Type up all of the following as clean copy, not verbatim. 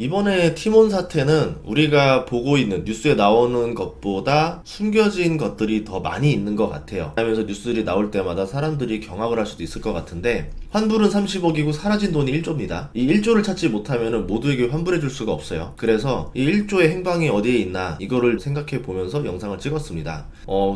이번에 티몬 사태는 우리가 보고 있는 뉴스에 나오는 것보다 숨겨진 것들이 더 많이 있는 것 같아요. 하면서 뉴스들이 나올 때마다 사람들이 경악을 할 수도 있을 것 같은데, 환불은 30억이고 사라진 돈이 1조입니다. 이 1조를 찾지 못하면 모두에게 환불해 줄 수가 없어요. 그래서 이 1조의 행방이 어디에 있나 이거를 생각해 보면서 영상을 찍었습니다.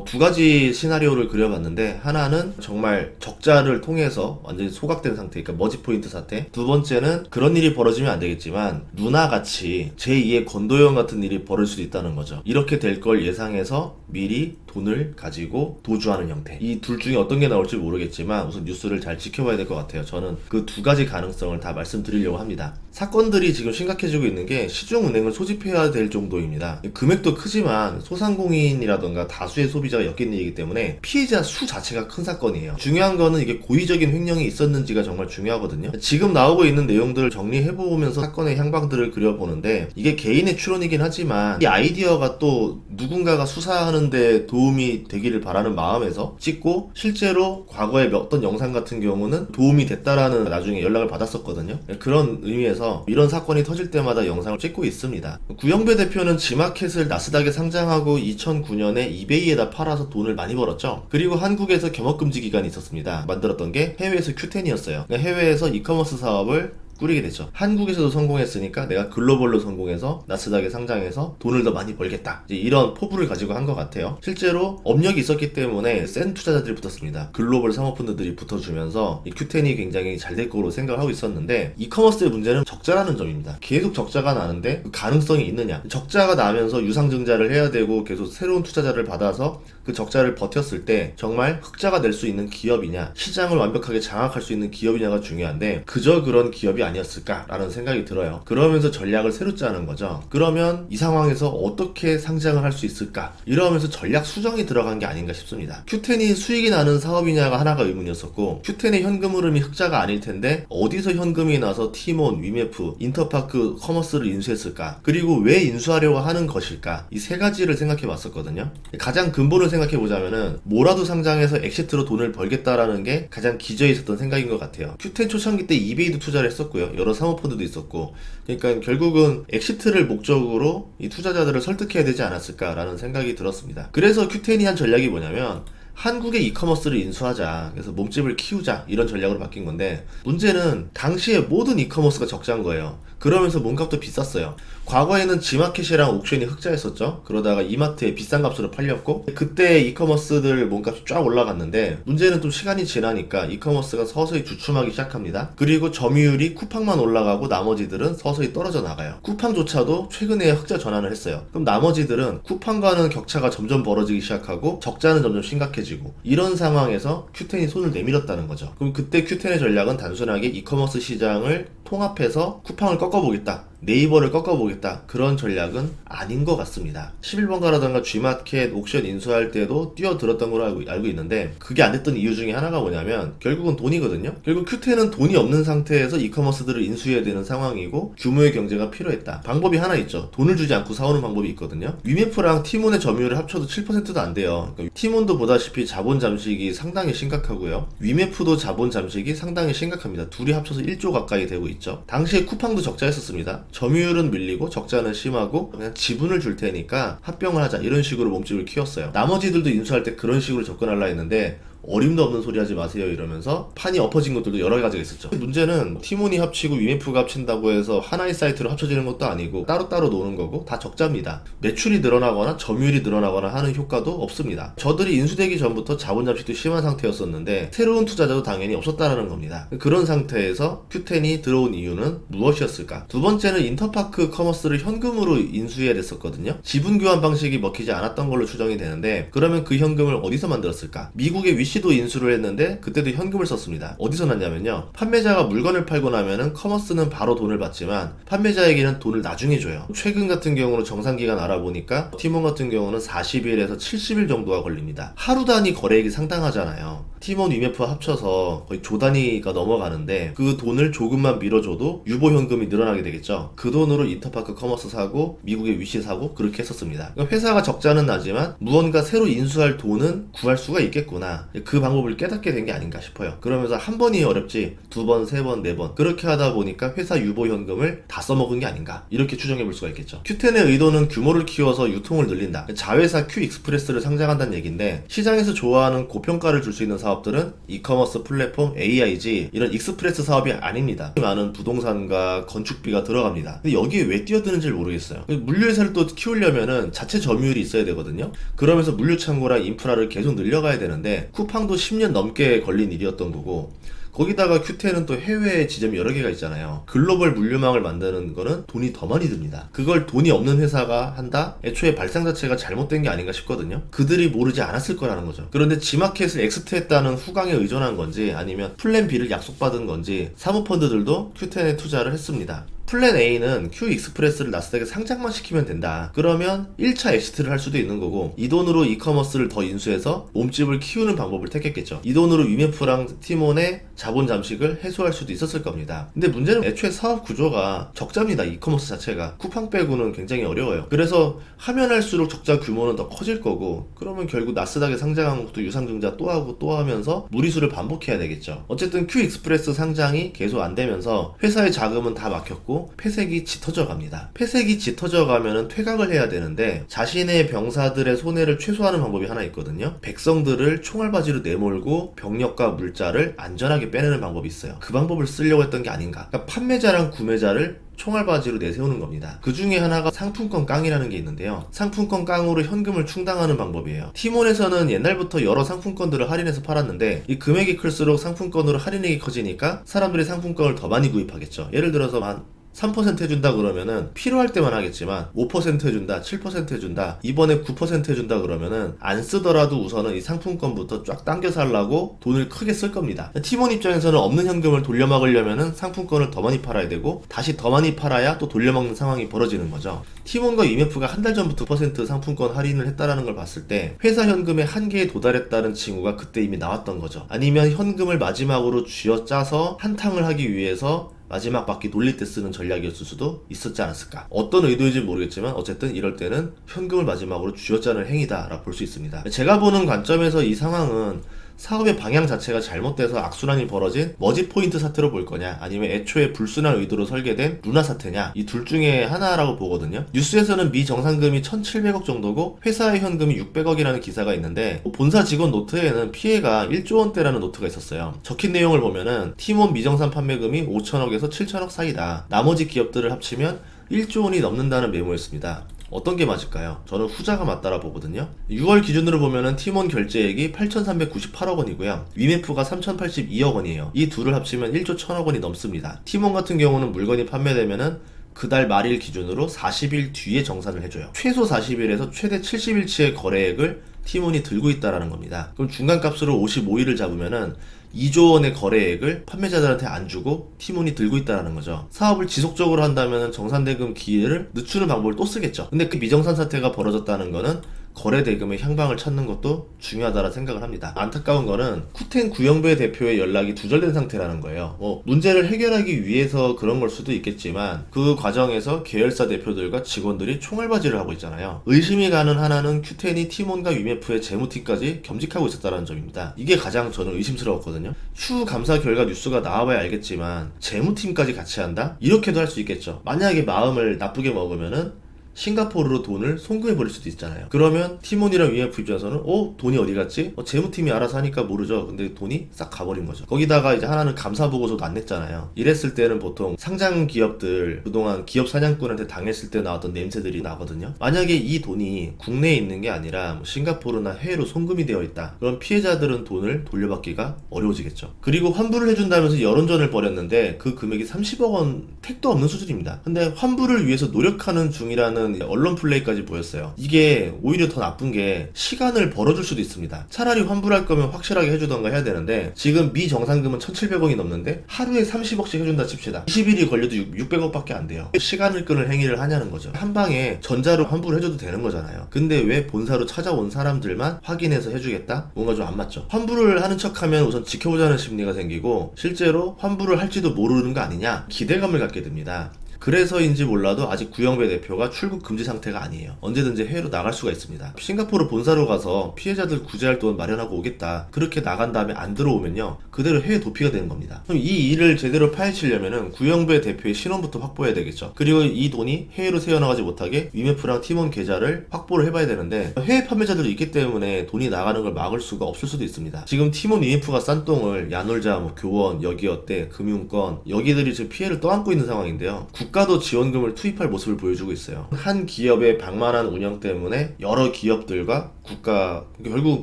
두 가지 시나리오를 그려봤는데, 하나는 정말 적자를 통해서 완전히 소각된 상태, 그러니까 머지 포인트 사태. 두 번째는 그런 일이 벌어지면 안 되겠지만 누나같이 제2의 건도형 같은 일이 벌어질 수도 있다는 거죠. 이렇게 될 걸 예상해서 미리 돈을 가지고 도주하는 형태. 이 둘 중에 어떤 게 나올지 모르겠지만 우선 뉴스를 잘 지켜봐야 될 것 같아요. 저는 그 두 가지 가능성을 다 말씀드리려고 합니다. 사건들이 지금 심각해지고 있는 게 시중은행을 소집해야 될 정도입니다. 금액도 크지만 소상공인이라던가 다수의 소비자가 엮인 일이기 때문에 피해자 수 자체가 큰 사건이에요. 중요한 거는 이게 고의적인 횡령이 있었는지가 정말 중요하거든요. 지금 나오고 있는 내용들을 정리해보면서 사건의 향방들을 그려보는데, 이게 개인의 추론이긴 하지만 이 아이디어가 또 누군가가 수사하는데 도움이 되기를 바라는 마음에서 찍고, 실제로 과거의 어떤 영상 같은 경우는 도움이 됐다라는 나중에 연락을 받았었거든요. 그런 의미에서 이런 사건이 터질 때마다 영상을 찍고 있습니다. 구영배 대표는 지마켓을 나스닥에 상장하고 2009년에 이베이에다 팔아서 돈을 많이 벌었죠. 그리고 한국에서 겸업금지 기간이 있었습니다. 만들었던 게 해외에서 큐텐이었어요. 해외에서 이커머스 사업을 꾸리게 되죠. 한국에서도 성공했으니까 내가 글로벌로 성공해서 나스닥에 상장해서 돈을 더 많이 벌겠다, 이제 이런 포부를 가지고 한 것 같아요. 실제로 업력이 있었기 때문에 센 투자자들이 붙었습니다. 글로벌 사모펀드들이 붙어주면서 이 큐텐이 굉장히 잘 될 거로 생각을 하고 있었는데, 이커머스의 문제는 적자라는 점입니다. 계속 적자가 나는데 그 가능성이 있느냐. 적자가 나면서 유상증자를 해야 되고 계속 새로운 투자자를 받아서 그 적자를 버텼을 때 정말 흑자가 낼 수 있는 기업이냐, 시장을 완벽하게 장악할 수 있는 기업이냐가 중요한데, 그저 그런 기업이 아니었을까라는 생각이 들어요. 그러면서 전략을 새로 짜는 거죠. 그러면 이 상황에서 어떻게 상장을 할 수 있을까? 이러면서 전략 수정이 들어간 게 아닌가 싶습니다. 큐텐이 수익이 나는 사업이냐가 하나가 의문이었었고, 큐텐의 현금 흐름이 흑자가 아닐 텐데 어디서 현금이 나서 티몬, 위메프, 인터파크, 커머스를 인수했을까? 그리고 왜 인수하려고 하는 것일까? 이 세 가지를 생각해 봤었거든요. 가장 근본을 생각해 보자면은 뭐라도 상장해서 엑시트로 돈을 벌겠다라는 게 가장 기저에 있었던 생각인 것 같아요. 큐텐 초창기 때 이베이도 투자를 했었고요. 여러 사모펀드도 있었고, 그러니까 결국은 엑시트를 목적으로 이 투자자들을 설득해야 되지 않았을까라는 생각이 들었습니다. 그래서 큐텐이 한 전략이 뭐냐면, 한국의 이커머스를 인수하자, 그래서 몸집을 키우자, 이런 전략으로 바뀐 건데, 문제는 당시에 모든 이커머스가 적자인 거예요. 그러면서 몸값도 비쌌어요. 과거에는 지마켓이랑 옥션이 흑자였었죠. 그러다가 이마트에 비싼 값으로 팔렸고, 그때 이커머스들 몸값이 쫙 올라갔는데, 문제는 좀 시간이 지나니까 이커머스가 서서히 주춤하기 시작합니다. 그리고 점유율이 쿠팡만 올라가고 나머지들은 서서히 떨어져 나가요. 쿠팡조차도 최근에 흑자 전환을 했어요. 그럼 나머지들은 쿠팡과는 격차가 점점 벌어지기 시작하고 적자는 점점 심각해지고, 이런 상황에서 큐텐이 손을 내밀었다는 거죠. 그럼 그때 큐텐의 전략은 단순하게 이커머스 시장을 통합해서 쿠팡을 꺾어보겠다, 네이버를 꺾어보겠다, 그런 전략은 아닌 것 같습니다. 11번가라던가 G마켓, 옥션 인수할 때도 뛰어들었던 걸로 알고 있는데, 그게 안 됐던 이유 중에 하나가 뭐냐면 결국은 돈이거든요. 결국 큐텐은 돈이 없는 상태에서 이커머스들을 인수해야 되는 상황이고 규모의 경제가 필요했다. 방법이 하나 있죠. 돈을 주지 않고 사오는 방법이 있거든요. 위메프랑 티몬의 점유율을 합쳐도 7%도 안 돼요. 그러니까 티몬도 보다시피 자본 잠식이 상당히 심각하고요, 위메프도 자본 잠식이 상당히 심각합니다. 둘이 합쳐서 1조 가까이 되고 있죠. 당시에 쿠팡도 적자했었습니다. 점유율은 밀리고 적자는 심하고 그냥 지분을 줄 테니까 합병을 하자, 이런 식으로 몸집을 키웠어요. 나머지들도 인수할 때 그런 식으로 접근하려 했는데, 어림도 없는 소리 하지 마세요 이러면서 판이 엎어진 것들도 여러 가지가 있었죠. 문제는 티몬이 합치고 위메프가 합친다고 해서 하나의 사이트로 합쳐지는 것도 아니고 따로따로 노는 거고 다 적자입니다. 매출이 늘어나거나 점유율이 늘어나거나 하는 효과도 없습니다. 저들이 인수되기 전부터 자본 잠식도 심한 상태였었는데 새로운 투자자도 당연히 없었다라는 겁니다. 그런 상태에서 큐텐이 들어온 이유는 무엇이었을까? 두 번째는 인터파크 커머스를 현금으로 인수해야 됐었거든요. 지분 교환 방식이 먹히지 않았던 걸로 추정이 되는데, 그러면 그 현금을 어디서 만들었을까? 미국의 위시도 인수를 했는데 그때도 현금을 썼습니다. 어디서 났냐면요, 판매자가 물건을 팔고 나면은 커머스는 바로 돈을 받지만 판매자에게는 돈을 나중에 줘요. 최근 같은 경우는 정상기간 알아보니까 티몬 같은 경우는 40일에서 70일 정도가 걸립니다. 하루 단위 거래액이 상당하잖아요. 티몬, 위메프 합쳐서 거의 조 단위가 넘어가는데, 그 돈을 조금만 밀어줘도 유보 현금이 늘어나게 되겠죠. 그 돈으로 인터파크 커머스 사고 미국의 위시 사고 그렇게 했었습니다. 그러니까 회사가 적자는 나지만 무언가 새로 인수할 돈은 구할 수가 있겠구나, 그 방법을 깨닫게 된 게 아닌가 싶어요. 그러면서 한 번이 어렵지 두 번, 세 번, 네 번 그렇게 하다 보니까 회사 유보 현금을 다 써먹은 게 아닌가 이렇게 추정해 볼 수가 있겠죠. Q10의 의도는 규모를 키워서 유통을 늘린다. 자회사 Q익스프레스를 상장한다는 얘기인데 시장에서 좋아하는 고평가를 줄 수 있는 사업들은 이커머스 플랫폼 AIG 이런 익스프레스 사업이 아닙니다. 많은 부동산과 건축비가 들어갑니다. 근데 여기에 왜 뛰어드는지 모르겠어요. 물류회사를 또 키우려면은 자체 점유율이 있어야 되거든요. 그러면서 물류창고랑 인프라를 계속 늘려가야 되는데 쿠팡도 10년 넘게 걸린 일이었던 거고 거기다가 Q10은 또 해외에 지점이 여러 개가 있잖아요. 글로벌 물류망을 만드는 거는 돈이 더 많이 듭니다. 그걸 돈이 없는 회사가 한다? 애초에 발상 자체가 잘못된 게 아닌가 싶거든요. 그들이 모르지 않았을 거라는 거죠. 그런데 G마켓을 엑스트했다는 후광에 의존한 건지 아니면 플랜 B를 약속받은 건지 사모펀드들도 Q10에 투자를 했습니다. 플랜 A는 Q익스프레스를 나스닥에 상장만 시키면 된다. 그러면 1차 엑시트를 할 수도 있는 거고 이 돈으로 이커머스를 더 인수해서 몸집을 키우는 방법을 택했겠죠. 이 돈으로 위메프랑 티몬의 자본 잠식을 해소할 수도 있었을 겁니다. 근데 문제는 애초에 사업 구조가 적자입니다. 이커머스 자체가 쿠팡 빼고는 굉장히 어려워요. 그래서 하면 할수록 적자 규모는 더 커질 거고 그러면 결국 나스닥에 상장한 것도 유상증자 또 하고 또 하면서 무리수를 반복해야 되겠죠. 어쨌든 Q익스프레스 상장이 계속 안 되면서 회사의 자금은 다 막혔고 폐색이 짙어져 갑니다. 폐색이 짙어져 가면은 퇴각을 해야 되는데 자신의 병사들의 손해를 최소화하는 방법이 하나 있거든요. 백성들을 총알바지로 내몰고 병력과 물자를 안전하게 빼내는 방법이 있어요. 그 방법을 쓰려고 했던 게 아닌가. 그러니까 판매자랑 구매자를 총알바지로 내세우는 겁니다. 그 중에 하나가 상품권 깡이라는 게 있는데요. 상품권 깡으로 현금을 충당하는 방법이에요. 티몬에서는 옛날부터 여러 상품권들을 할인해서 팔았는데 이 금액이 클수록 상품권으로 할인액이 커지니까 사람들이 상품권을 더 많이 구입하겠죠. 예를 들어서 한 3% 해준다 그러면은 필요할 때만 하겠지만 5% 해준다, 7% 해준다, 이번에 9% 해준다 그러면은 안 쓰더라도 우선은 이 상품권부터 쫙 당겨서 하려고 돈을 크게 쓸 겁니다. 팀원 입장에서는 없는 현금을 돌려막으려면은 상품권을 더 많이 팔아야 되고 다시 더 많이 팔아야 또 돌려먹는 상황이 벌어지는 거죠. 팀원과 이메프가 한 달 전부터 9% 상품권 할인을 했다라는 걸 봤을 때 회사 현금의 한계에 도달했다는 징후가 그때 이미 나왔던 거죠. 아니면 현금을 마지막으로 쥐어짜서 한탕을 하기 위해서 마지막 바퀴 돌릴 때 쓰는 전략이었을 수도 있었지 않았을까. 어떤 의도인지 모르겠지만 어쨌든 이럴 때는 현금을 마지막으로 쥐어짜는 행위다라고 볼 수 있습니다. 제가 보는 관점에서 이 상황은 사업의 방향 자체가 잘못돼서 악순환이 벌어진 머지 포인트 사태로 볼 거냐 아니면 애초에 불순한 의도로 설계된 루나 사태냐 이 둘 중에 하나라고 보거든요. 뉴스에서는 미 정산금이 1,700억 정도고 회사의 현금이 600억이라는 기사가 있는데 본사 직원 노트에는 피해가 1조 원대라는 노트가 있었어요. 적힌 내용을 보면은 팀원 미정산 판매금이 5천억에서 7천억 사이다. 나머지 기업들을 합치면 1조 원이 넘는다는 메모였습니다. 어떤 게 맞을까요? 저는 후자가 맞다라 보거든요. 6월 기준으로 보면은 팀원 결제액이 8,398억 원이고요. 위메프가 3,082억 원이에요. 이 둘을 합치면 1조 1,000억 원이 넘습니다. 팀원 같은 경우는 물건이 판매되면은 그달 말일 기준으로 40일 뒤에 정산을 해줘요. 최소 40일에서 최대 70일치의 거래액을 팀원이 들고 있다라는 겁니다. 그럼 중간값으로 55일을 잡으면은 2조 원의 거래액을 판매자들한테 안 주고 팀원이 들고 있다는 거죠. 사업을 지속적으로 한다면 정산대금 기회를 늦추는 방법을 또 쓰겠죠. 근데 그 미정산 사태가 벌어졌다는 거는 거래 대금의 향방을 찾는 것도 중요하다는 생각을 합니다. 안타까운 거는 쿠텐 구영배 대표의 연락이 두절된 상태라는 거예요. 문제를 해결하기 위해서 그런 걸 수도 있겠지만 그 과정에서 계열사 대표들과 직원들이 총알바지를 하고 있잖아요. 의심이 가는 하나는 Q10이 팀원과 위메프의 재무팀까지 겸직하고 있었다는 점입니다. 이게 가장 저는 의심스러웠거든요. 추후 감사 결과 뉴스가 나와봐야 알겠지만 재무팀까지 같이 한다? 이렇게도 할 수 있겠죠. 만약에 마음을 나쁘게 먹으면은 싱가포르로 돈을 송금해버릴 수도 있잖아요. 그러면 팀원이랑 위메프 입장에서는 돈이 어디 갔지? 재무팀이 알아서 하니까 모르죠. 근데 돈이 싹 가버린 거죠. 거기다가 이제 하나는 감사보고서도 안 냈잖아요. 이랬을 때는 보통 상장 기업들 그동안 기업 사냥꾼한테 당했을 때 나왔던 냄새들이 나거든요. 만약에 이 돈이 국내에 있는 게 아니라 싱가포르나 해외로 송금이 되어 있다. 그럼 피해자들은 돈을 돌려받기가 어려워지겠죠. 그리고 환불을 해준다면서 여론전을 벌였는데 그 금액이 30억 원 택도 없는 수준입니다. 근데 환불을 위해서 노력하는 중이라는 언론 플레이까지 보였어요. 이게 오히려 더 나쁜 게 시간을 벌어줄 수도 있습니다. 차라리 환불할 거면 확실하게 해주던가 해야 되는데 지금 미 정산금은 1,700억이 넘는데 하루에 30억씩 해준다 칩시다. 20일이 걸려도 600억밖에 안 돼요. 시간을 끄는 행위를 하냐는 거죠. 한 방에 전자로 환불해줘도 되는 거잖아요. 근데 왜 본사로 찾아온 사람들만 확인해서 해주겠다? 뭔가 좀 안 맞죠. 환불을 하는 척하면 우선 지켜보자는 심리가 생기고 실제로 환불을 할지도 모르는 거 아니냐? 기대감을 갖게 됩니다. 그래서인지 몰라도 아직 구영배 대표가 출국 금지 상태가 아니에요. 언제든지 해외로 나갈 수가 있습니다. 싱가포르 본사로 가서 피해자들 구제할 돈 마련하고 오겠다. 그렇게 나간 다음에 안 들어오면요, 그대로 해외 도피가 되는 겁니다. 그럼 이 일을 제대로 파헤치려면은 구영배 대표의 신원부터 확보해야 되겠죠. 그리고 이 돈이 해외로 새어나가지 못하게 위메프랑 팀원 계좌를 확보를 해봐야 되는데, 해외 판매자들이 있기 때문에 돈이 나가는 걸 막을 수가 없을 수도 있습니다. 지금 팀원 위메프가 싼 똥을 야놀자, 교원, 여기어때, 금융권, 여기들이 지금 피해를 떠안고 있는 상황인데요. 국가도 지원금을 투입할 모습을 보여주고 있어요. 한 기업의 방만한 운영 때문에 여러 기업들과 국가, 결국은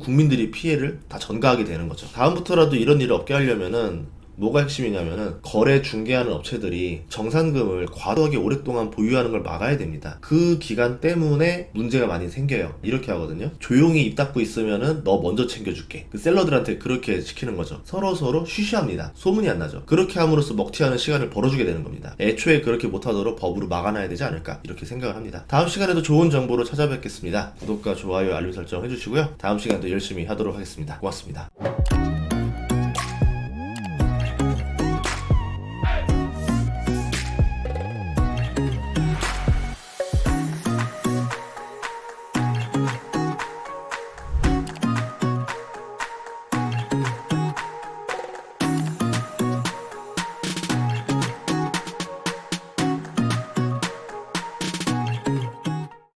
국민들이 피해를 다 전가하게 되는 거죠. 다음부터라도 이런 일을 없게 하려면은 뭐가 핵심이냐면은 거래 중개하는 업체들이 정산금을 과도하게 오랫동안 보유하는 걸 막아야 됩니다. 그 기간 때문에 문제가 많이 생겨요. 이렇게 하거든요. 조용히 입 닫고 있으면은 너 먼저 챙겨줄게. 그 셀러들한테 그렇게 시키는 거죠. 서로 쉬쉬합니다. 소문이 안 나죠. 그렇게 함으로써 먹튀하는 시간을 벌어주게 되는 겁니다. 애초에 그렇게 못하도록 법으로 막아놔야 되지 않을까, 이렇게 생각을 합니다. 다음 시간에도 좋은 정보로 찾아뵙겠습니다. 구독과 좋아요, 알림 설정 해주시고요. 다음 시간도 열심히 하도록 하겠습니다. 고맙습니다.